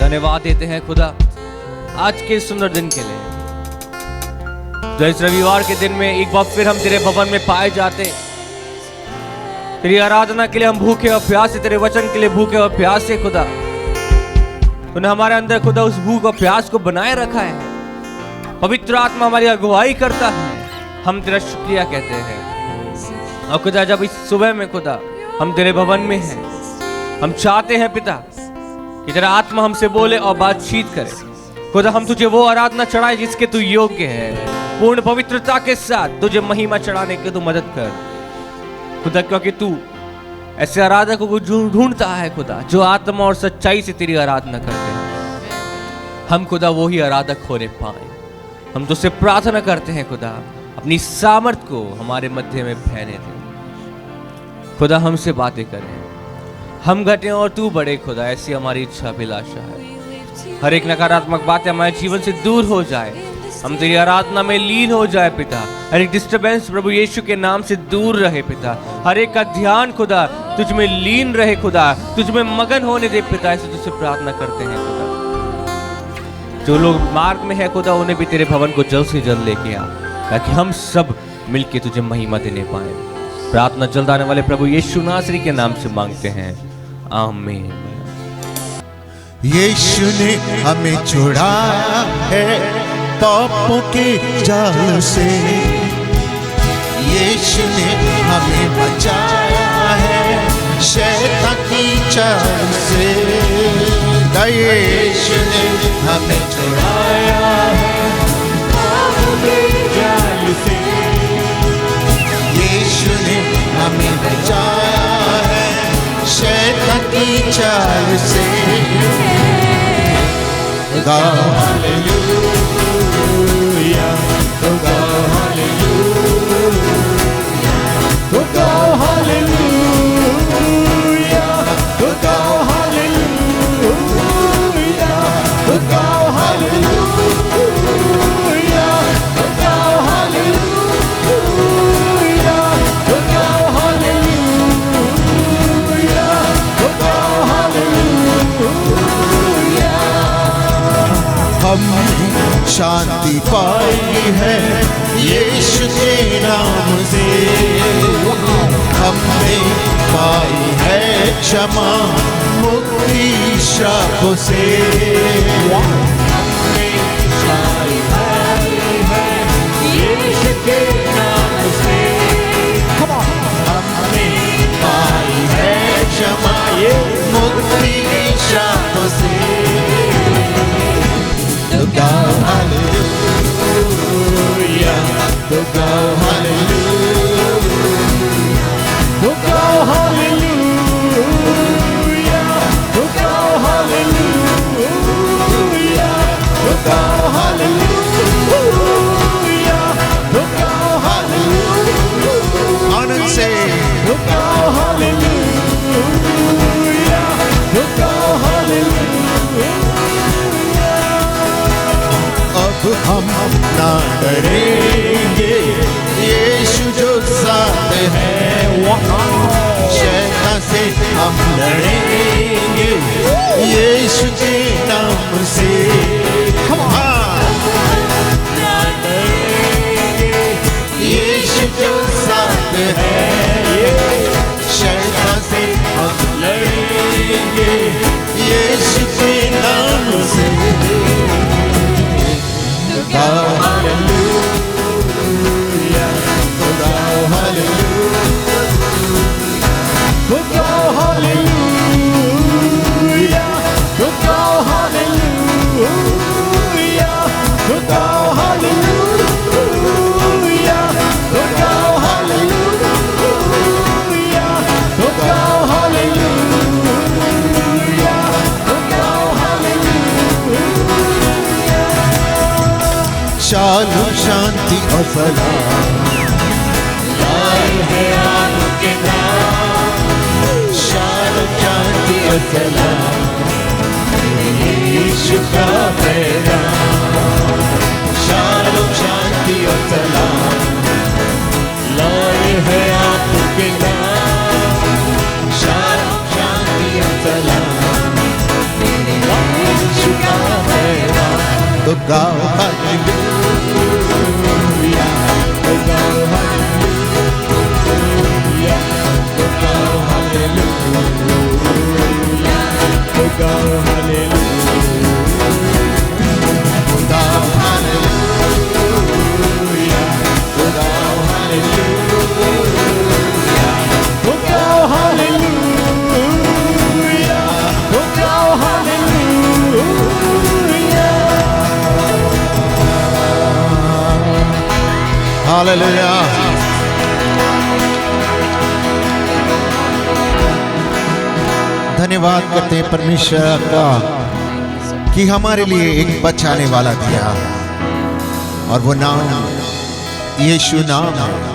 धन्यवाद देते हैं खुदा आज के सुंदर दिन के लिए। तो इस रविवार के दिन में एक बार फिर हम तेरे भवन में पाए जाते, तेरी आराधना के लिए हम भूखे और प्यासे, तेरे वचन के लिए भूखे और प्यासे खुदा। तूने हमारे अंदर खुदा उस भूख और प्यास को बनाए रखा है। पवित्र आत्मा हमारी अगुवाई करता है, हम तेरा शुक्रिया कहते हैं। और खुदा जब इस सुबह में खुदा हम तेरे भवन में हैं, हम चाहते हैं पिता कि तेरा आत्मा हमसे बोले और बातचीत करे। खुदा हम तुझे वो आराधना चढ़ाए जिसके तू योग्य है, पूर्ण पवित्रता के साथ तुझे महिमा चढ़ाने की तू मदद कर खुदा, क्योंकि तू ऐसे आराधकों को ढूंढता है खुदा जो आत्मा और सच्चाई से तेरी आराधना करते हैं। हम खुदा वो ही आराधक होने पाए। हम तुझसे प्रार्थना करते हैं खुदा अपनी सामर्थ को हमारे मध्य में फैलने दे खुदा, हमसे बातें करें, हम घटे और तू बढ़े खुदा, ऐसी हमारी इच्छा अभिलाषा है। हर एक नकारात्मक बातें हमारे जीवन से दूर हो जाए, हम तेरी आराधना में लीन हो जाए पिता। हर एक डिस्टर्बेंस प्रभु यीशु के नाम से दूर रहे पिता। हर एक का ध्यान खुदा तुझ में लीन रहे खुदा, तुझ में मगन होने दे पिता। ऐसे तुझसे प्रार्थना करते हैं खुदा। जो लोग मार्ग में है खुदा उन्हें भी तेरे भवन को जल्द से जल्द लेके आ, ताकि हम सब मिलके तुझे महिमा देने पाए। प्रार्थना जल्द आने वाले प्रभु यीशु नासरी के नाम से मांगते हैं, आमीन। यीशु ने हमें छुड़ाया है पापों के जाल से, यीशु ने हमें बचाया है शैतान की चाल से। यीशु ने हमें छुड़ाया है पापों के जाल से, यीशु ने हमें बचाया है शैतान की चाल से। हमने शांति पाई है यीशु के नाम से, हमने पाई है क्षमा मुक्ति श्रापों से। हमने पाई है यीशु के नाम से, हमने पाई है क्षमा मुक्ति श्रापों से। To go hallelujah, to go hallelujah, to go hallelujah, to go hallelujah, to go hallelujah, to go hallelujah. आनंद से to go hallelujah, to go hallelujah. अब हम ना डरेंगे यीशु जो साथ है, शैतान से हम लड़ेंगे यीशु के नाम से। ना डरेंगे यीशु जो साथ है, शैतान से हम लड़ेंगे यीशु के नाम से। Go hallelujah, go hallelujah, go hallelujah, go hallelujah, go hallelujah, go hallelujah, go hallelujah, शालू शांति और सलाम लाए है आपके नाम, शालू शांति और सलाम यीशु का पैगाम। शालू शांति और सलाम लाए है आपके नाम, शालू शांति और सलाम तो गाओ हालेलुया, तो गाओ हालेलुया, तो गाओ हालेलुया, तो गाओ हालेलुया, तो गाओ हालेलुया, तो गाओ हालेलुया, तो गाओ हालेलुया, तो गाओ हालेलुया। हालेलुया। धन्यवाद करते हैं परमेश्वर का कि हमारे लिए एक बचाने वाला दिया और वो नाम यीशु नाम है।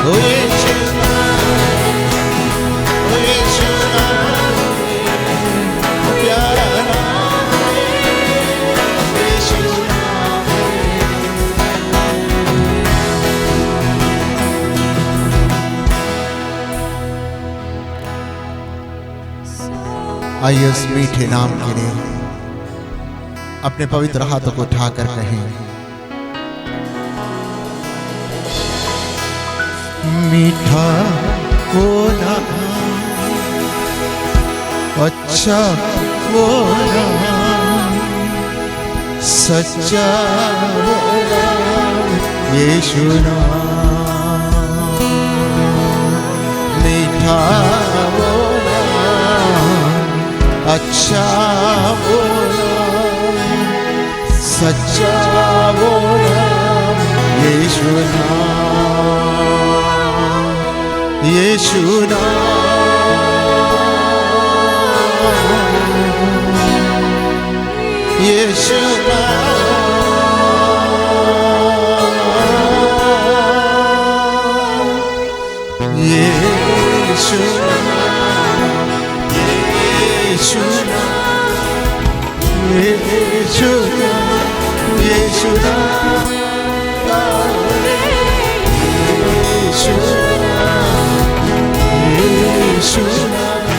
ओ यीशु नाम, प्यारा नाम यीशु नाम। आइए इस मीठे नाम के लिए अपने पवित्र हाथों को उठाकर कहें, मीठा वो नाम, अच्छा वो नाम, सच्चा वो नाम यीशु नाम। मीठा वो नाम, अच्छा वो नाम, सच्चा वो नाम यीशु नाम, यीशु नाम, यीशु नाम, यीशु नाम, यीशु नाम, यीशु नाम, यीशु नाम,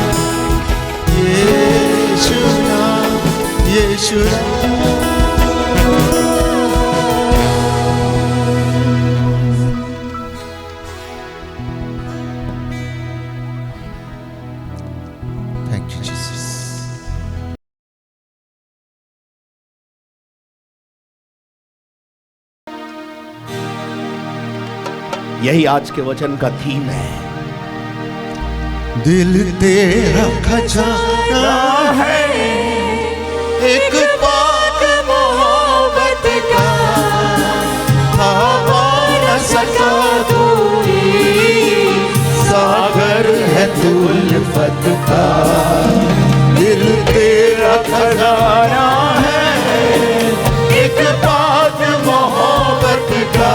यीशु नाम, यीशु नाम। Thank you, Jesus. यही आज के वचन का थीम है। दिल तेरा खजाना है, एक पाक मोहब्बत का, हवा न सका कोई, सागर है तू उल्फत का। दिल तेरा खजाना है, एक पाक मोहब्बत का,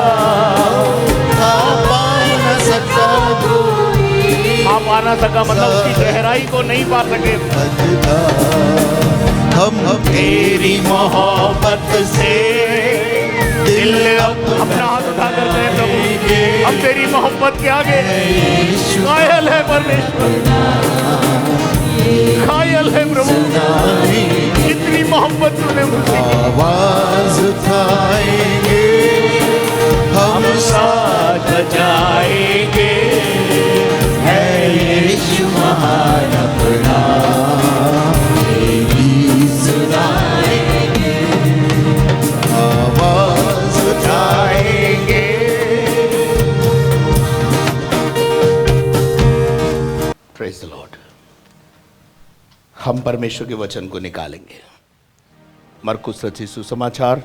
हवा न सका कोई, आप आ ना सका मतलब उसकी गहराई को नहीं पा सके। हम तेरी मोहब्बत से दिल अपना हाथ उठाकर कहे प्रभु, हम तेरी मोहब्बत के आगे कायल है परमेश्वर, कायल है प्रभु। इतनी मोहब्बत तूने मुझसे की। आवाज उठाएंगे हम साथ जाएंगे, है यीशु महान अपना, तेरी सुनाएंगे, आवाज उठाएंगे। Praise the Lord. हम परमेश्वर के वचन को निकालेंगे। मरकुस रचित सुसमाचार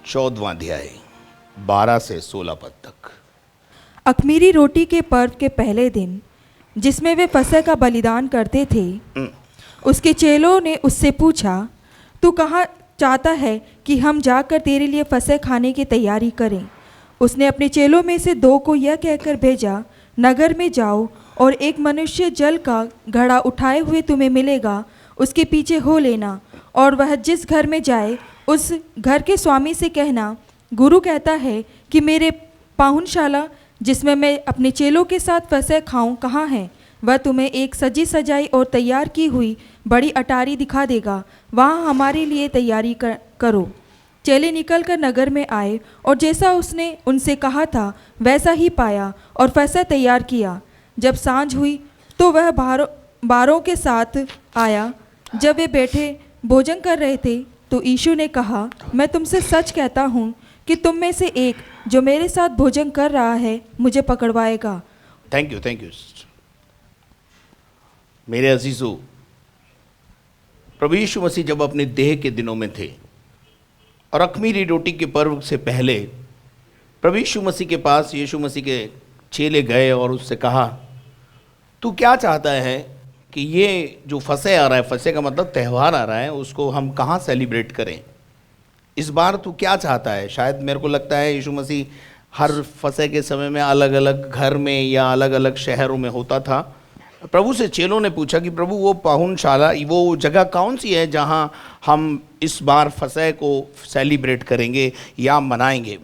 14वां अध्याय 12 से 16 पद तक। अख़मीरी रोटी के पर्व के पहले दिन, जिसमें वे फसह का बलिदान करते थे, उसके चेलों ने उससे पूछा, तू कहाँ चाहता है कि हम जाकर तेरे लिए फसह खाने की तैयारी करें? उसने अपने चेलों में से 2 को यह कहकर भेजा, नगर में जाओ और एक मनुष्य जल का घड़ा उठाए हुए तुम्हें मिलेगा, उसके पीछे हो लेना, और वह जिस घर में जाए उस घर के स्वामी से कहना, गुरु कहता है कि मेरे पाहुनशाला जिसमें मैं अपने चेलों के साथ फसह खाऊं कहाँ है? वह तुम्हें एक सजी सजाई और तैयार की हुई बड़ी अटारी दिखा देगा, वहाँ हमारे लिए तैयारी करो। चेले निकलकर नगर में आए और जैसा उसने उनसे कहा था वैसा ही पाया और फसह तैयार किया। जब सांझ हुई तो वह बारों के साथ आया। जब वे बैठे भोजन कर रहे थे तो यीशु ने कहा, मैं तुमसे सच कहता हूँ कि तुम में से एक जो मेरे साथ भोजन कर रहा है मुझे पकड़वाएगा। थैंक यू मेरे अजीजों, प्रभु यीशु मसीह जब अपने देह के दिनों में थे और अख़मीरी रोटी के पर्व से पहले प्रभु यीशु मसीह के पास यीशु मसीह के चेले गए और उससे कहा, तू क्या चाहता है कि ये जो फसह आ रहा है, फसह का मतलब त्यौहार आ रहा है, उसको हम कहाँ सेलिब्रेट करें? इस बार तू क्या चाहता है? शायद मेरे को लगता है यीशु मसीह हर फसह के समय में अलग अलग घर में या अलग अलग शहरों में होता था। प्रभु से चेलों ने पूछा कि प्रभु वो पाहुनशाला, वो जगह कौन सी है जहाँ हम इस बार फसह को सेलिब्रेट करेंगे या मनाएंगे,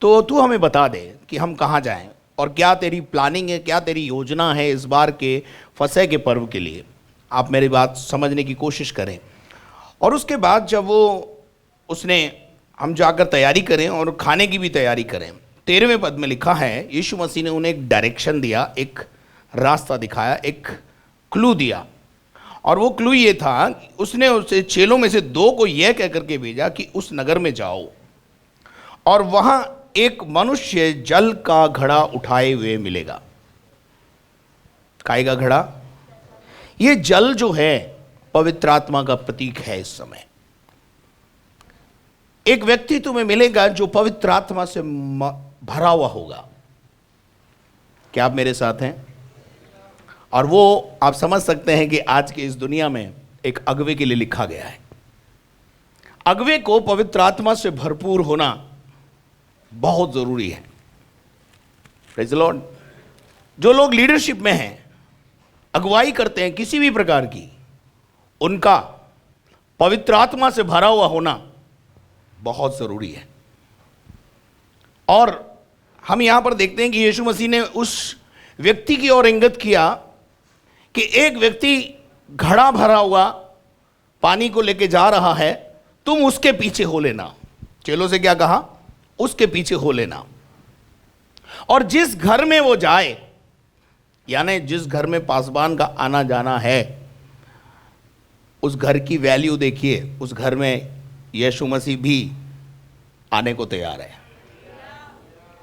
तो तू हमें बता दे कि हम कहाँ जाएं और क्या तेरी प्लानिंग है, क्या तेरी योजना है इस बार के फसह के पर्व के लिए। आप मेरी बात समझने की कोशिश करें। और उसके बाद जब उसने हम जाकर तैयारी करें और खाने की भी तैयारी करें, 13वें पद में लिखा है यीशु मसीह ने उन्हें एक डायरेक्शन दिया, एक रास्ता दिखाया, एक क्लू दिया। और वो क्लू ये था, उसने उसे चेलों में से 2 को यह कह करके भेजा कि उस नगर में जाओ और वहां एक मनुष्य जल का घड़ा उठाए हुए मिलेगा। काय का घड़ा? ये जल जो है पवित्र आत्मा का प्रतीक है। इस समय एक व्यक्ति तुम्हें मिलेगा जो पवित्र आत्मा से भरा हुआ होगा। क्या आप मेरे साथ हैं? और वो आप समझ सकते हैं कि आज की इस दुनिया में एक अगवे के लिए लिखा गया है। अगवे को पवित्र आत्मा से भरपूर होना बहुत जरूरी है। Praise the Lord. जो लोग लीडरशिप में हैं, अगुवाई करते हैं किसी भी प्रकार की, उनका पवित्र आत्मा से भरा हुआ होना बहुत जरूरी है। और हम यहां पर देखते हैं कि यीशु मसीह ने उस व्यक्ति की ओर इंगित किया कि एक व्यक्ति घड़ा भरा हुआ पानी को लेके जा रहा है, तुम उसके पीछे हो लेना। चेलों से क्या कहा? उसके पीछे हो लेना। और जिस घर में वो जाए, यानी जिस घर में पासबान का आना जाना है, उस घर की वैल्यू देखिए। उस घर में यीशु मसीह भी आने को तैयार है।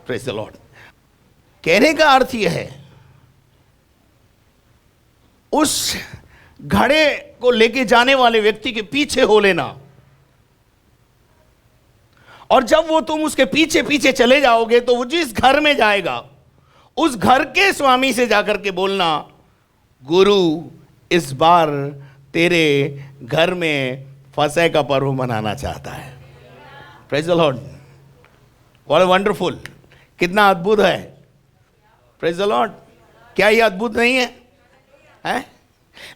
Praise the Lord. कहने का अर्थ यह है, उस घड़े को लेके जाने वाले व्यक्ति के पीछे हो लेना। और जब वो तुम उसके पीछे पीछे चले जाओगे तो वो जिस घर में जाएगा, उस घर के स्वामी से जाकर के बोलना, गुरु इस बार तेरे घर में फसह का पर्व मनाना चाहता है। Praise the Lord. What a wonderful. कितना अद्भुत है। Praise the Lord. क्या ये अद्भुत नहीं है? है?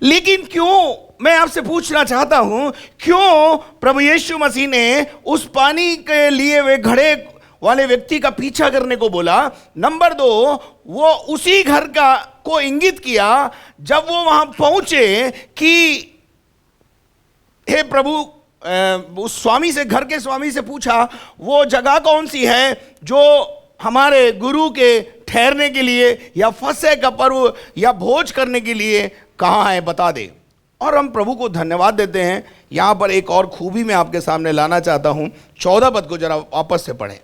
लेकिन क्यों, मैं आपसे पूछना चाहता हूं, क्यों प्रभु यीशु मसीह ने उस पानी के लिए वे घड़े वाले व्यक्ति का पीछा करने को बोला? नंबर 2, वो उसी घर का को इंगित किया जब वो वहां पहुंचे कि हे प्रभु, उस स्वामी से, घर के स्वामी से पूछा, वो जगह कौन सी है जो हमारे गुरु के ठहरने के लिए या फसह का पर्व या भोज करने के लिए कहाँ है, बता दे। और हम प्रभु को धन्यवाद देते हैं। यहां पर एक और खूबी मैं आपके सामने लाना चाहता हूं। 14 पद को जरा वापस से पढ़ें।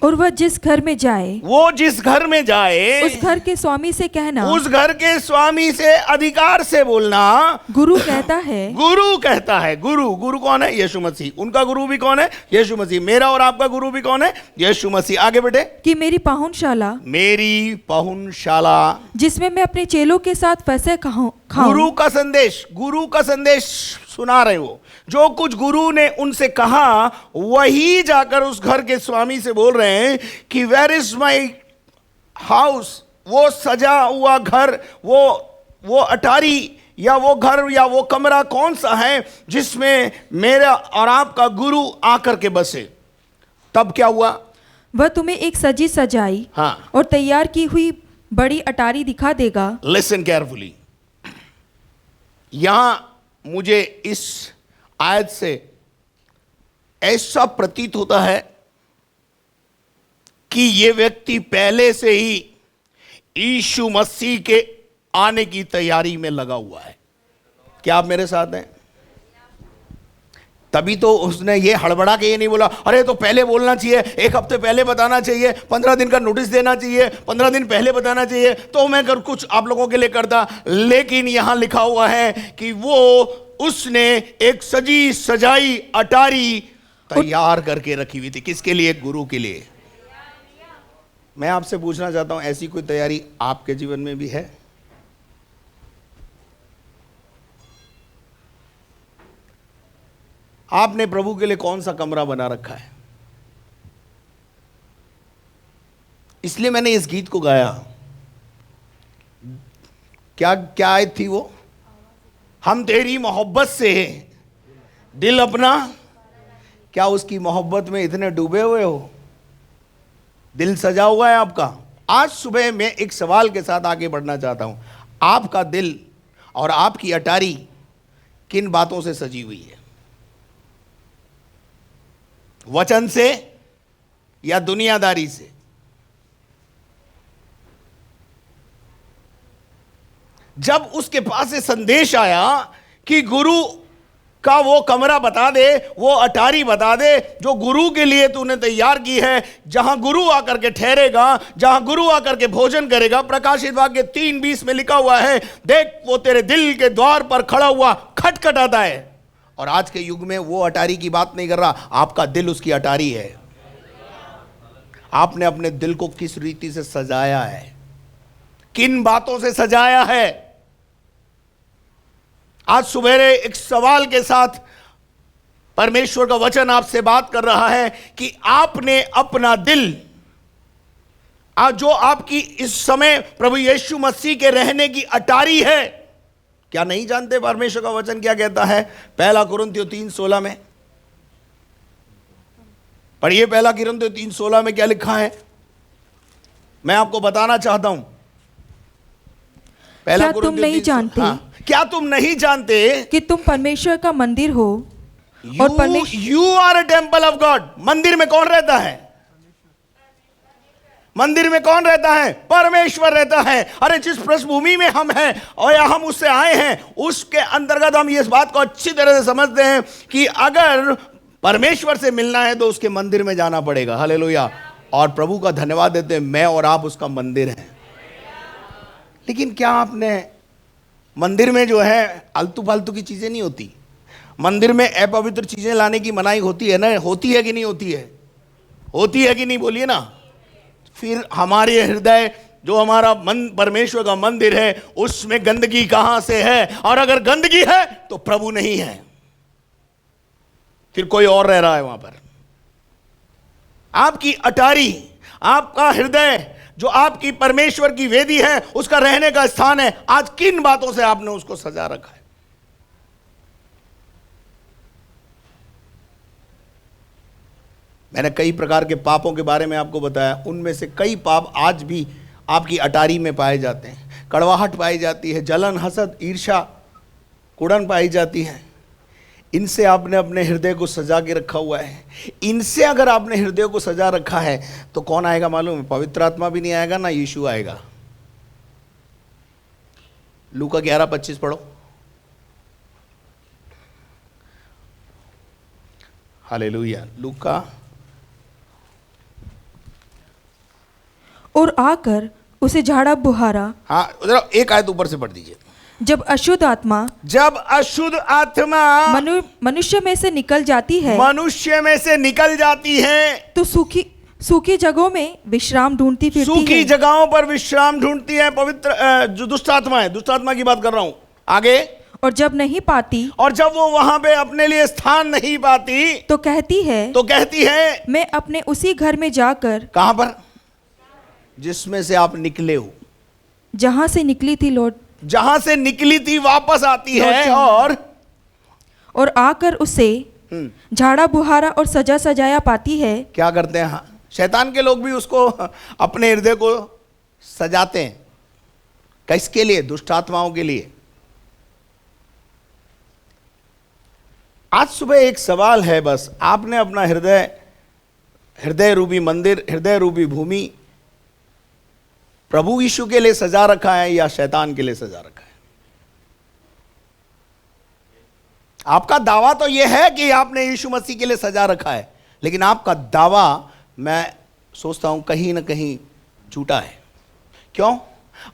और वह जिस घर में जाए, वो जिस घर में जाए, उस घर के स्वामी से कहना, उस घर के स्वामी से अधिकार से बोलना, गुरु कहता है। गुरु कहता है। गुरु कौन है? यीशु मसीह। उनका गुरु भी कौन है? यीशु मसीह। मेरा और आपका गुरु भी कौन है? यीशु मसीह। आगे बढ़े। कि मेरी पाहुनशाला, मेरी पाहुनशाला, जिसमें मैं अपने चेलों के साथ फसह खाऊं। गुरु का संदेश सुना रहे हो। जो कुछ गुरु ने उनसे कहा वही जाकर उस घर के स्वामी से बोल रहे हैं कि वेयर इज माई हाउस। वो सजा हुआ घर, वो अटारी या वो घर या वो कमरा कौन सा है जिसमें मेरा और आपका गुरु आकर के बसे। तब क्या हुआ? वह तुम्हें एक सजी सजाई और तैयार की हुई बड़ी अटारी दिखा देगा। Listen carefully. यहां मुझे इस आयत से ऐसा प्रतीत होता है कि यह व्यक्ति पहले से ही यीशु मसीह के आने की तैयारी में लगा हुआ है। क्या आप मेरे साथ हैं? तभी तो उसने ये हड़बड़ा के ये नहीं बोला, अरे तो पहले बोलना चाहिए, 1 हफ्ते पहले बताना चाहिए, 15 दिन का नोटिस देना चाहिए, 15 दिन पहले बताना चाहिए, तो मैं कुछ आप लोगों के लिए करता। लेकिन यहां लिखा हुआ है कि वो उसने एक सजी सजाई अटारी तैयार करके रखी हुई थी। किसके लिए? गुरु के लिए। मैं आपसे पूछना चाहता हूं, ऐसी कोई तैयारी आपके जीवन में भी है? आपने प्रभु के लिए कौन सा कमरा बना रखा है? इसलिए मैंने इस गीत को गाया। क्या क्या आयत थी वो? हम तेरी मोहब्बत से दिल अपना, क्या उसकी मोहब्बत में इतने डूबे हुए हो? दिल सजा हुआ है आपका? आज सुबह मैं एक सवाल के साथ आगे बढ़ना चाहता हूं। आपका दिल और आपकी अटारी किन बातों से सजी हुई है? वचन से या दुनियादारी से? जब उसके पास से संदेश आया कि गुरु का वो कमरा बता दे, वो अटारी बता दे जो गुरु के लिए तूने तैयार की है, जहां गुरु आकर के ठहरेगा, जहां गुरु आकर के भोजन करेगा। प्रकाशित वाक्य 3:20 में लिखा हुआ है, देख वो तेरे दिल के द्वार पर खड़ा हुआ खटखटाता है। और आज के युग में वो अटारी की बात नहीं कर रहा, आपका दिल उसकी अटारी है। आपने अपने दिल को किस रीति से सजाया है, किन बातों से सजाया है? आज सवेरे एक सवाल के साथ परमेश्वर का वचन आपसे बात कर रहा है कि आपने अपना दिल, आज जो आपकी इस समय प्रभु यीशु मसीह के रहने की अटारी है, क्या नहीं जानते परमेश्वर का वचन क्या कहता है? 1 कुरिन्थियों 3:16 में पढ़िए। 1 कुरिन्थियों 3:16 में क्या लिखा है? मैं आपको बताना चाहता हूं। क्या तुम नहीं जानते? हाँ, क्या तुम नहीं जानते कि तुम परमेश्वर का मंदिर हो और you are a temple of God. मंदिर में कौन रहता है? मंदिर में कौन रहता है? परमेश्वर रहता है। अरे जिस पृष्ठभूमि में हम हैं और या हम उससे आए हैं, उसके अंतर्गत हम इस बात को अच्छी तरह से समझते हैं कि अगर परमेश्वर से मिलना है तो उसके मंदिर में जाना पड़ेगा। हालेलुया। और प्रभु का धन्यवाद देते हैं, मैं और आप उसका मंदिर हैं। लेकिन क्या आपने मंदिर में जो है आलतू फालतू की चीजें नहीं होती? मंदिर में अपवित्र चीजें लाने की मनाही होती है ना? होती है कि नहीं होती है? होती है कि नहीं? बोलिए ना। फिर हमारे हृदय जो हमारा मन परमेश्वर का मंदिर है, उसमें गंदगी कहां से है? और अगर गंदगी है तो प्रभु नहीं है, फिर कोई और रह रहा है वहां पर। आपकी अटारी, आपका हृदय जो आपकी परमेश्वर की वेदी है, उसका रहने का स्थान है, आज किन बातों से आपने उसको सजा रखा है? मैंने कई प्रकार के पापों के बारे में आपको बताया। उनमें से कई पाप आज भी आपकी अटारी में पाए जाते हैं। कड़वाहट पाई जाती है, जलन, हसद, ईर्ष्या, कुड़न पाई जाती है। इनसे आपने अपने हृदय को सजा के रखा हुआ है। इनसे अगर आपने हृदय को सजा रखा है तो कौन आएगा मालूम है? पवित्र आत्मा भी नहीं आएगा, ना यीशु आएगा। लूका 11:25 पढ़ो। हालेलुया। लूका। और आकर उसे झाड़ा बुहारा। हाँ, उधर एक आयत ऊपर से पढ़ दीजिए। जब अशुद्ध आत्मा मनुष्य में से निकल जाती है, मनुष्य में से निकल जाती है तो सूखी जगहों में विश्राम ढूंढती फिरती है। सूखी जगहों पर विश्राम ढूंढती है। पवित्र जो दुष्ट आत्मा है, दुष्ट आत्मा की बात कर रहा हूं। आगे। और जब नहीं पाती, और जब वो वहां पे अपने लिए स्थान नहीं पाती तो कहती है मैं अपने उसी घर में जाकर। कहां पर? जिसमें से आप निकले हो, जहां से निकली थी लौट, जहां से निकली थी वापस आती है। और आकर उसे झाड़ा बुहारा और सजा सजाया पाती है। क्या करते हैं? हाँ, शैतान के लोग भी उसको अपने हृदय को सजाते हैं। किसके लिए? दुष्ट आत्माओं के लिए। आज सुबह एक सवाल है, बस आपने अपना हृदय रूपी मंदिर, हृदय रूपी भूमि प्रभु यीशु के लिए सजा रखा है या शैतान के लिए सजा रखा है? आपका दावा तो यह है कि आपने यीशु मसीह के लिए सजा रखा है, लेकिन आपका दावा मैं सोचता हूं कहीं ना कहीं झूठा है। क्यों?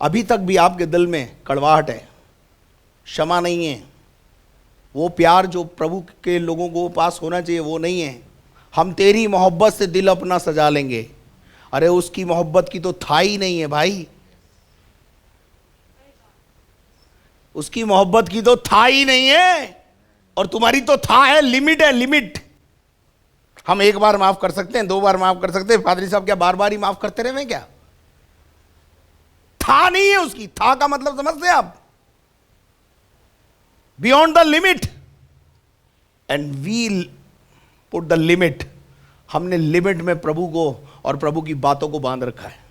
अभी तक भी आपके दिल में कड़वाहट है, क्षमा नहीं है, वो प्यार जो प्रभु के लोगों को पास होना चाहिए वो नहीं है। हम तेरी मोहब्बत से दिल अपना सजा लेंगे। अरे उसकी मोहब्बत की तो था ही नहीं है भाई, उसकी मोहब्बत की तो था ही नहीं है, और तुम्हारी तो था है, लिमिट है, लिमिट। हम एक बार माफ कर सकते हैं, 2 बार माफ कर सकते हैं। पादरी साहब क्या बार बार ही माफ करते रहे क्या? था नहीं है उसकी। था का मतलब समझते हैं आप? Beyond the limit, and we put the limit. हमने लिमिट में प्रभु को और प्रभु की बातों को बांध रखा है।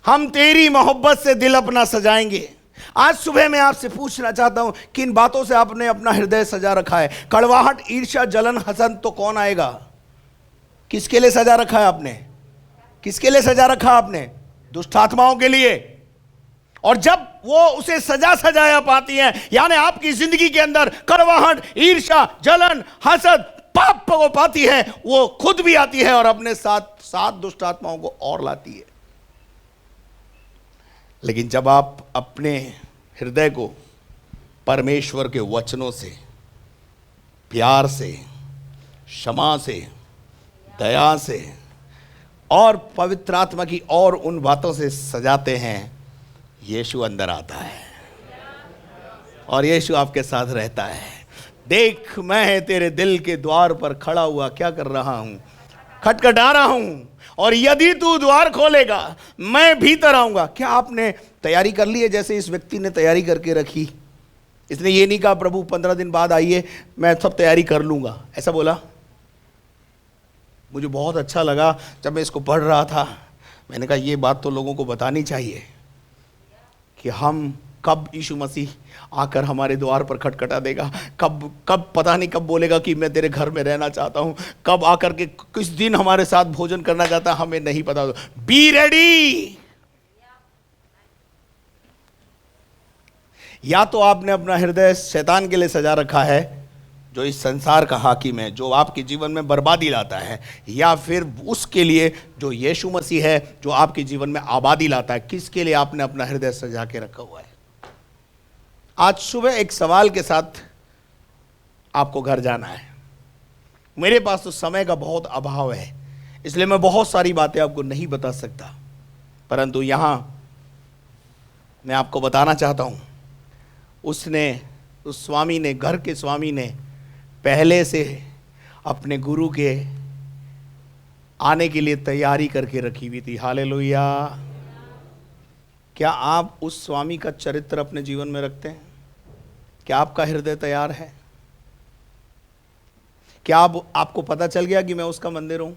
हम तेरी मोहब्बत से दिल अपना सजाएंगे। आज सुबह मैं आपसे पूछना चाहता हूं, किन बातों से आपने अपना हृदय सजा रखा है? कड़वाहट, ईर्ष्या, जलन, हसद तो कौन आएगा? किसके लिए सजा रखा है आपने? किसके लिए सजा रखा आपने? दुष्ट आत्माओं के लिए। और जब वो उसे सजा सजाया पाती हैं, यानी आपकी जिंदगी के अंदर कड़वाहट, ईर्ष्या, जलन, हसद, पाप को पाती है, वो खुद भी आती है और अपने साथ सात दुष्ट आत्माओं को और लाती है। लेकिन जब आप अपने हृदय को परमेश्वर के वचनों से, प्यार से, क्षमा से, दया से और पवित्र आत्मा की और उन बातों से सजाते हैं, यीशु अंदर आता है और यीशु आपके साथ रहता है। देख, मैं तेरे दिल के द्वार पर खड़ा हुआ क्या कर रहा हूं? खटखटा रहा हूं, और यदि तू द्वार खोलेगा मैं भीतर आऊंगा। क्या आपने तैयारी कर ली है? जैसे इस व्यक्ति ने तैयारी करके रखी। इसने ये नहीं कहा प्रभु 15 दिन बाद आइए, मैं सब तैयारी कर लूंगा, ऐसा बोला? मुझे बहुत अच्छा लगा जब मैं इसको पढ़ रहा था। मैंने कहा ये बात तो लोगों को बतानी चाहिए कि हम कब यीशु मसीह आकर हमारे द्वार पर खटखटा देगा, कब पता नहीं कब बोलेगा कि मैं तेरे घर में रहना चाहता हूं, कब आकर के किस दिन हमारे साथ भोजन करना चाहता, हमें नहीं पता। Be ready. या तो आपने अपना हृदय शैतान के लिए सजा रखा है, जो इस संसार का हाकिम है, जो आपके जीवन में बर्बादी लाता है, या फिर उसके लिए जो यीशु मसीह है, जो आपके जीवन में आबादी लाता है। किसके लिए आपने अपना हृदय सजा के रखा हुआ है? आज सुबह एक सवाल के साथ आपको घर जाना है। मेरे पास तो समय का बहुत अभाव है, इसलिए मैं बहुत सारी बातें आपको नहीं बता सकता, परंतु यहां मैं आपको बताना चाहता हूं, उस स्वामी ने, घर के स्वामी ने पहले से अपने गुरु के आने के लिए तैयारी करके रखी हुई थी। हालेलुया। क्या आप उस स्वामी का चरित्र अपने जीवन में रखते हैं? क्या आपका हृदय तैयार है? क्या आपको पता चल गया कि मैं उसका मंदिर हूं?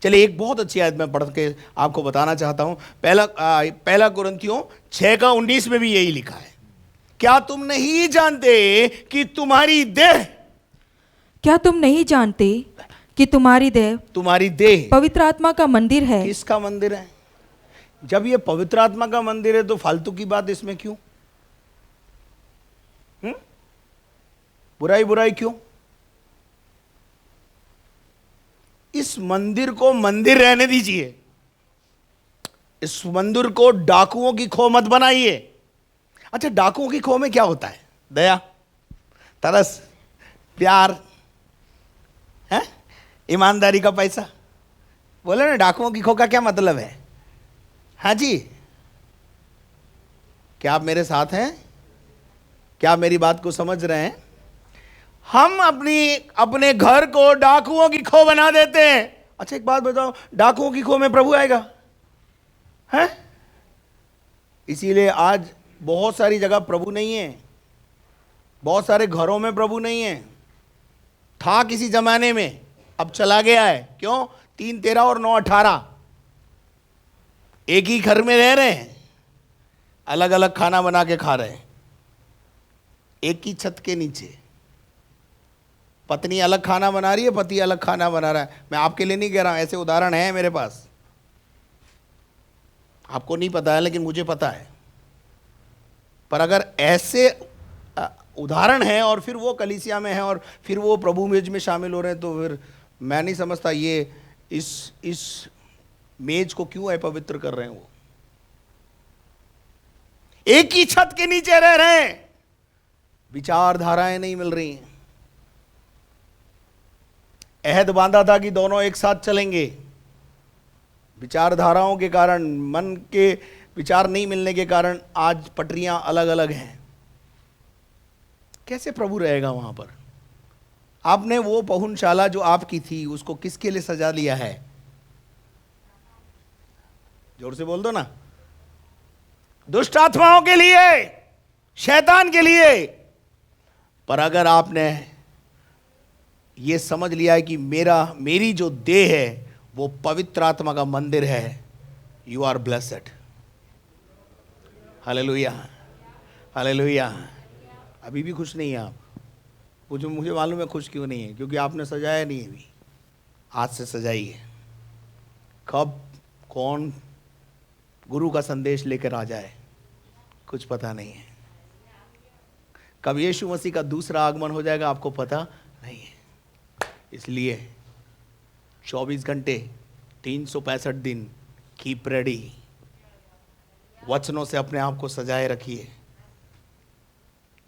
चलिए एक बहुत अच्छी आयत मैं पढ़ के आपको बताना चाहता हूं। पहला कुरिन्थियों 6:19 में भी यही लिखा है, क्या तुम नहीं जानते कि तुम्हारी देह, क्या तुम नहीं जानते कि तुम्हारी देह पवित्र आत्मा का मंदिर है? किसका मंदिर है? जब ये पवित्र आत्मा का मंदिर है तो फालतू की बात इसमें क्यों? बुराई क्यों? इस मंदिर को मंदिर रहने दीजिए। इस मंदिर को डाकुओं की खो मत बनाइए। अच्छा, डाकुओं की खो में क्या होता है? दया, तरस, प्यार है, ईमानदारी का पैसा। बोले ना, डाकुओं की खो का क्या मतलब है? हाँ जी, क्या आप मेरे साथ हैं? क्या आप मेरी बात को समझ रहे हैं? हम अपने घर को डाकुओं की खो बना देते हैं। अच्छा एक बात बताओ, डाकुओं की खो में प्रभु आएगा? हैं? इसीलिए आज बहुत सारी जगह प्रभु नहीं है, बहुत सारे घरों में प्रभु नहीं है। था किसी जमाने में, अब चला गया है। क्यों? 3:13 और 9:18 एक ही घर में रह रहे हैं, अलग अलग खाना बना के खा रहे हैं, एक ही छत के नीचे। पत्नी अलग खाना बना रही है, पति अलग खाना बना रहा है। मैं आपके लिए नहीं कह रहा हूं, ऐसे उदाहरण है मेरे पास। आपको नहीं पता है लेकिन मुझे पता है। पर अगर ऐसे उदाहरण हैं और फिर वो कलीसिया में है और फिर वो प्रभु मेज में शामिल हो रहे हैं, तो फिर मैं नहीं समझता ये इस मेज को क्यों अपवित्र कर रहे हैं। वो एक ही छत के नीचे रह रहे हैं, विचारधाराएं नहीं मिल रही हैं। अहद बांधा था कि दोनों एक साथ चलेंगे, विचारधाराओं के कारण, मन के विचार नहीं मिलने के कारण आज पटरियां अलग अलग हैं। कैसे प्रभु रहेगा वहां पर? आपने वो पहुनशाला जो आपकी थी उसको किसके लिए सजा लिया है? जोर से बोल दो ना, दुष्ट आत्माओं के लिए, शैतान के लिए। पर अगर आपने ये समझ लिया है कि मेरी जो देह है वो पवित्र आत्मा का मंदिर है, you are blessed. Hallelujah, hallelujah. अभी भी खुश नहीं है आप? मुझे मालूम है खुश क्यों नहीं है, क्योंकि आपने सजाया नहीं है अभी। आज से सजाइए। कब कौन गुरु का संदेश लेकर आ जाए कुछ पता नहीं है। कब यीशु मसीह का दूसरा आगमन हो जाएगा आपको पता नहीं है। इसलिए 24 घंटे 365 दिन कीप रेडी, वचनों से अपने आप को सजाए रखिए।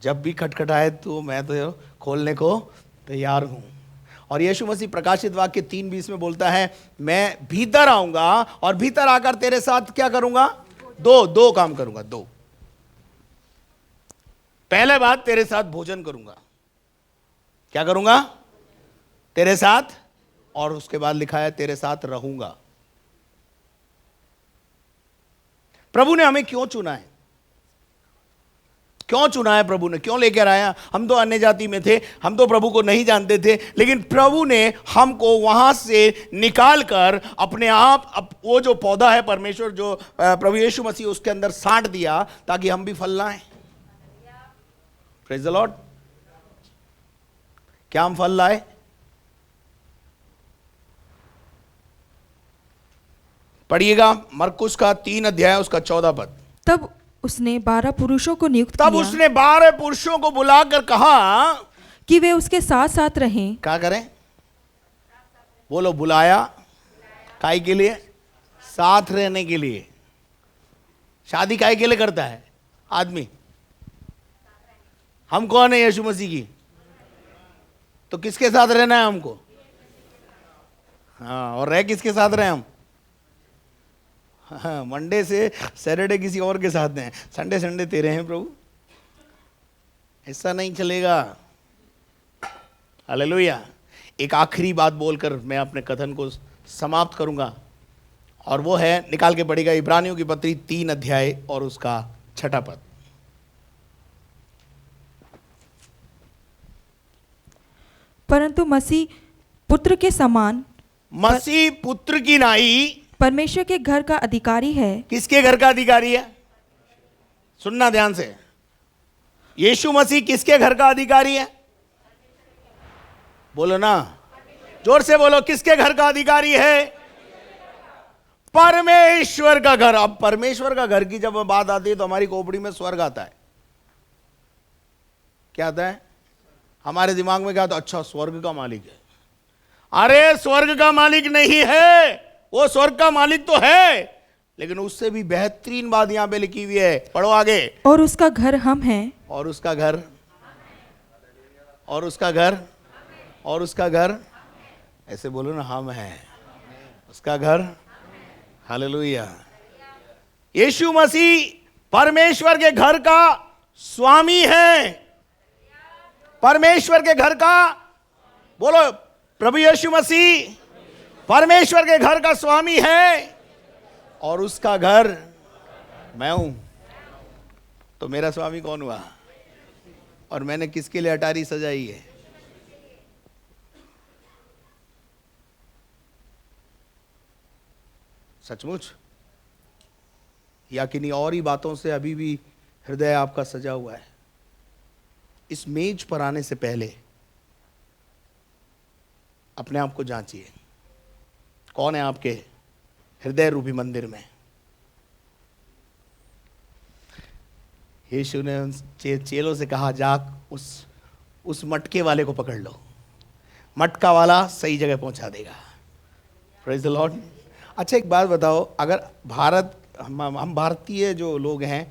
जब भी खटखटाए तो मैं तो खोलने को तैयार हूं। और यीशु मसीह प्रकाशित वाक्य 3:20 में बोलता है, मैं भीतर आऊंगा और भीतर आकर तेरे साथ क्या करूंगा? दो काम करूंगा। दो, पहले बात तेरे साथ भोजन करूंगा। क्या करूंगा? तेरे साथ। और उसके बाद लिखा है तेरे साथ रहूंगा। प्रभु ने हमें क्यों चुना है? क्यों चुना है प्रभु ने? क्यों लेकर आया? हम तो अन्य जाति में थे, हम तो प्रभु को नहीं जानते थे, लेकिन प्रभु ने हमको वहां से निकाल कर अपने आप वो जो पौधा है परमेश्वर, जो प्रभु यीशु मसीह, उसके अंदर साट दिया ताकि हम भी फल लाएं। Praise the Lord. क्या हम फल लाए? पढ़िएगा मरकुस का 3 अध्याय उसका 14 पद। तब उसने 12 पुरुषों को नियुक्त तब किया उसने 12 पुरुषों को बुलाकर कहा कि वे उसके साथ साथ रहें। क्या करें? बोलो, बुलाया काय के लिए? साथ रहने के लिए। शादी काय के लिए करता है आदमी? हम कौन है? यीशु मसीह की। तो किसके साथ रहना है हमको? हाँ, और रह किसके साथ रहे हम? हाँ, मंडे से सैटरडे किसी और के साथ हैं, संडे संडे तेरे हैं प्रभु। ऐसा नहीं चलेगा। हालेलुया। एक आखिरी बात बोलकर मैं अपने कथन को समाप्त करूंगा, और वो है, निकाल के पढ़ेगा इब्रानियों की पत्री 3 अध्याय और उसका 6 पद। परंतु मसीह पुत्र के समान, मसीह पुत्र की नाई परमेश्वर के घर का अधिकारी है। किसके घर का अधिकारी है? सुनना ध्यान से। यीशु मसीह किसके घर का अधिकारी है? बोलो ना, जोर से बोलो, किसके घर का अधिकारी है? परमेश्वर का घर। अब परमेश्वर का घर की जब बात आती है तो हमारी खोपड़ी में स्वर्ग आता है। क्या आता है हमारे दिमाग में? क्या आता है? अच्छा, स्वर्ग का मालिक है। अरे स्वर्ग का मालिक नहीं है, वो स्वर्ग का मालिक तो है, लेकिन उससे भी बेहतरीन बात यहां पे लिखी हुई है। पढ़ो आगे। और उसका घर हम हैं। और उसका घर, और उसका घर, और उसका घर, ऐसे बोलो ना, हम हैं उसका घर। हालेलुया। यीशु मसीह परमेश्वर के घर का स्वामी है। परमेश्वर के घर का, बोलो, प्रभु यीशु मसीह परमेश्वर के घर का स्वामी है, और उसका घर मैं हूं। तो मेरा स्वामी कौन हुआ? और मैंने किसके लिए अटारी सजाई है? सचमुच, या किन्हीं और ही बातों से अभी भी हृदय आपका सजा हुआ है? इस मेज पर आने से पहले अपने आप को जांचिए, कौन है आपके हृदय रूपी मंदिर में? यीशु ने चेलों से कहा, जा उस मटके वाले को पकड़ लो, मटका वाला सही जगह पहुंचा देगा। Praise the Lord. अच्छा, एक बात बताओ, अगर हम भारतीय जो लोग हैं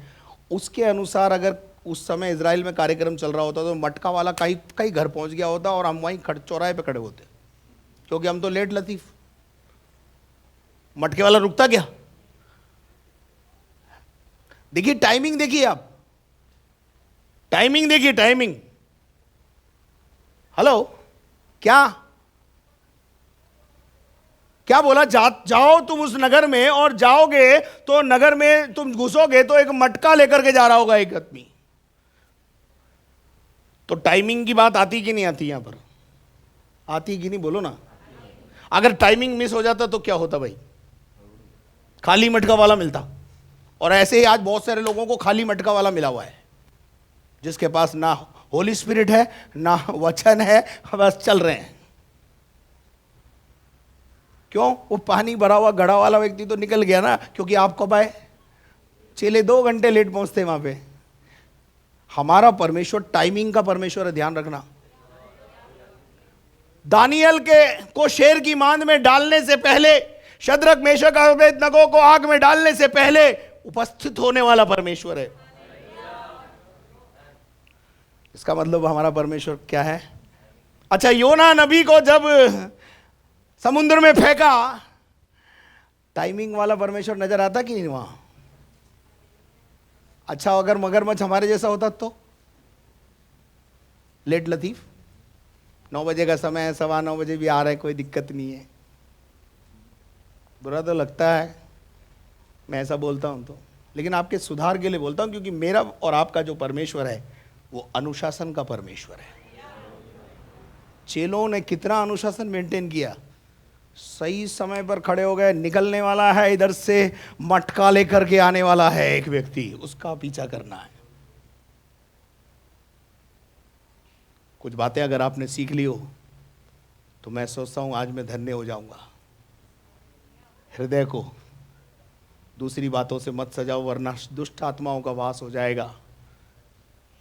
उसके अनुसार अगर उस समय इजराइल में कार्यक्रम चल रहा होता तो मटका वाला कहीं घर पहुंच गया होता और हम वहीं चौराहे पे खड़े होते, क्योंकि हम तो लेट लतीफ। मटके वाला रुकता क्या? देखिए टाइमिंग, देखिए आप टाइमिंग देखिए, टाइमिंग। हेलो, क्या क्या बोला? जाओ तुम उस नगर में, और जाओगे तो नगर में तुम घुसोगे तो एक मटका लेकर के जा रहा होगा एक आदमी। तो टाइमिंग की बात आती कि नहीं आती? यहां पर आती कि नहीं? बोलो ना। अगर टाइमिंग मिस हो जाता तो क्या होता भाई? खाली मटका वाला मिलता। और ऐसे ही आज बहुत सारे लोगों को खाली मटका वाला मिला हुआ है, जिसके पास ना होली स्पिरिट है ना वचन है, बस चल रहे हैं। क्यों? वो पानी भरा हुआ घड़ा वाला व्यक्ति तो निकल गया ना, क्योंकि आप कब आए? चेले 2 घंटे लेट पहुंचते वहां पे। हमारा परमेश्वर टाइमिंग का परमेश्वर है, ध्यान रखना। दानियल को शेर की मांद में डालने से पहले, शद्रक मेशक अबेदनगो को आग में डालने से पहले उपस्थित होने वाला परमेश्वर है। इसका मतलब हमारा परमेश्वर क्या है? अच्छा, योना नबी को जब समुद्र में फेंका, टाइमिंग वाला परमेश्वर नजर आता कि नहीं वहां? अच्छा, अगर मगरमच्छ हमारे जैसा होता तो? लेट लतीफ, 9 बजे का समय है, 9:15 बजे भी आ रहा है, कोई दिक्कत नहीं है। बुरा तो लगता है मैं ऐसा बोलता हूं तो, लेकिन आपके सुधार के लिए बोलता हूं, क्योंकि मेरा और आपका जो परमेश्वर है वो अनुशासन का परमेश्वर है। चेलों ने कितना अनुशासन मेंटेन किया, सही समय पर खड़े हो गए। निकलने वाला है इधर से, मटका लेकर के आने वाला है एक व्यक्ति, उसका पीछा करना है। कुछ बातें अगर आपने सीख ली हो तो मैं सोचता हूं आज मैं धन्य हो जाऊंगा। हृदय को दूसरी बातों से मत सजाओ, वरना दुष्ट आत्माओं का वास हो जाएगा।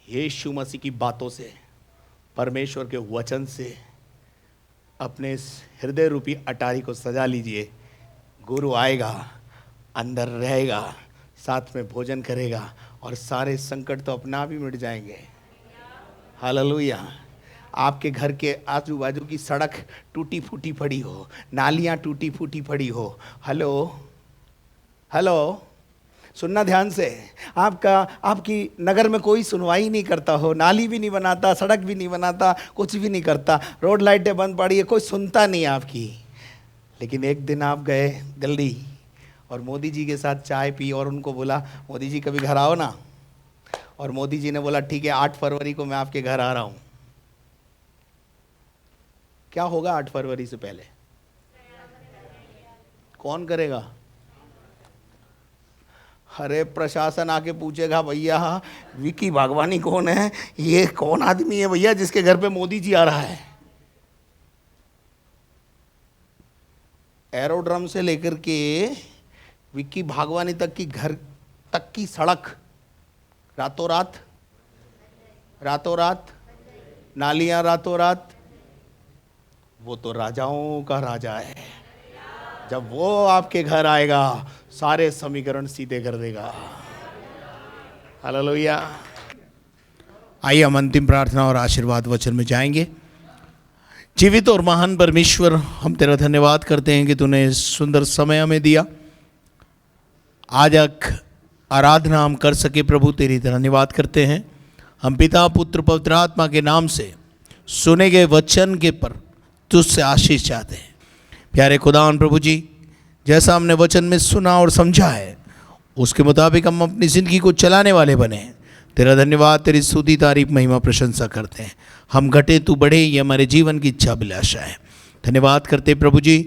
यीशु मसीह की बातों से, परमेश्वर के वचन से अपने इस हृदय रूपी अटारी को सजा लीजिए। गुरु आएगा, अंदर रहेगा, साथ में भोजन करेगा, और सारे संकट तो अपने आप ही मिट जाएंगे। हालेलुया। आपके घर के आजू बाजू की सड़क टूटी फूटी पड़ी हो, नालियां टूटी फूटी पड़ी हो, हेलो सुनना ध्यान से, आपकी नगर में कोई सुनवाई नहीं करता हो, नाली भी नहीं बनाता, सड़क भी नहीं बनाता, कुछ भी नहीं करता, रोड लाइटें बंद पड़ी है, कोई सुनता नहीं आपकी। लेकिन एक दिन आप गए दिल्ली और मोदी जी के साथ चाय पी और उनको बोला, मोदी जी कभी घर आओ ना। और मोदी जी ने बोला, ठीक है 8 फरवरी को मैं आपके घर आ रहा हूं। क्या होगा 8 फरवरी से पहले? कौन करेगा? अरे प्रशासन आके पूछेगा, भैया विकी भागवानी कौन है, ये कौन आदमी है भैया जिसके घर पे मोदी जी आ रहा है। एरोड्रम से लेकर के विक्की भागवानी तक की घर तक की सड़क रातों रात, नालियां रातों रात। वो तो राजाओं का राजा है। जब वो आपके घर आएगा, सारे समीकरण सीधे कर देगा। हालेलुया। आइए हम अंतिम प्रार्थना और आशीर्वाद वचन में जाएंगे। जीवित और महान परमेश्वर, हम तेरा धन्यवाद करते हैं कि तूने सुंदर समय हमें दिया। आज एक आराधना हम कर सके प्रभु, तेरी धन्यवाद करते हैं। हम पिता पुत्र पवित्र आत्मा के नाम से सुने गए वचन के पर तुझसे आशीष चाहते हैं। प्यारे खुदावन प्रभु जी, जैसा हमने वचन में सुना और समझा है, उसके मुताबिक हम अपनी ज़िंदगी को चलाने वाले बने। तेरा धन्यवाद, तेरी स्तुति तारीफ महिमा प्रशंसा करते हैं। हम घटे तू बढ़े, ये हमारे जीवन की इच्छा अभिलाषा है। धन्यवाद करते प्रभु जी।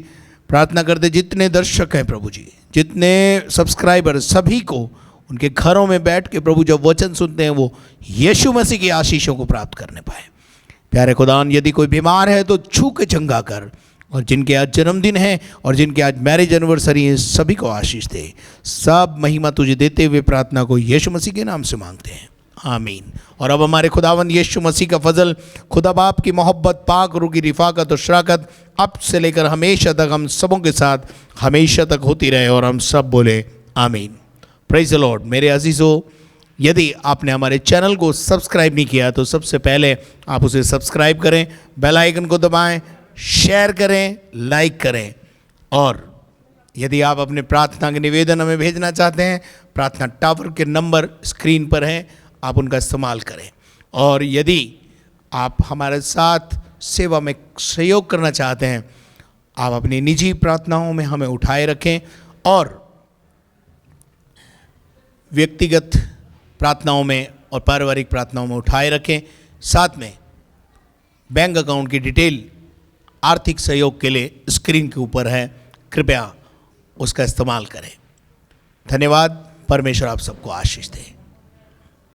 प्रार्थना करते जितने दर्शक हैं प्रभु जी, जितने सब्सक्राइबर, सभी को उनके घरों में बैठ के प्रभु जब वचन सुनते हैं वो यीशु मसीह की आशीषों को प्राप्त करने पाए। प्यारे खुदावन, यदि कोई बीमार है तो छू के चंगा कर, और जिनके आज जन्मदिन है और जिनके आज मैरिज एनिवर्सरी है, सभी को आशीष दे। सब महिमा तुझे देते हुए प्रार्थना को यीशु मसीह के नाम से मांगते हैं, आमीन। और अब हमारे खुदावन यीशु मसीह का फजल, खुदा बाप की मोहब्बत, पाक रूह की रिफाकत और शराकत अब से लेकर हमेशा तक हम सबों के साथ हमेशा तक होती रहे, और हम सब बोले आमीन। Praise the Lord. मेरे अजीज़ों, यदि आपने हमारे चैनल को सब्सक्राइब नहीं किया तो सबसे पहले आप उसे सब्सक्राइब करें, बेल आइकन को दबाएं, शेयर करें, लाइक करें। और यदि आप अपने प्रार्थना के निवेदन हमें भेजना चाहते हैं, प्रार्थना टावर के नंबर स्क्रीन पर हैं, आप उनका इस्तेमाल करें। और यदि आप हमारे साथ सेवा में सहयोग करना चाहते हैं, आप अपनी निजी प्रार्थनाओं में हमें उठाए रखें और व्यक्तिगत प्रार्थनाओं में और पारिवारिक प्रार्थनाओं में उठाए रखें। साथ में बैंक अकाउंट की डिटेल आर्थिक सहयोग के लिए स्क्रीन के ऊपर है, कृपया उसका इस्तेमाल करें। धन्यवाद। परमेश्वर आप सबको आशीष दे।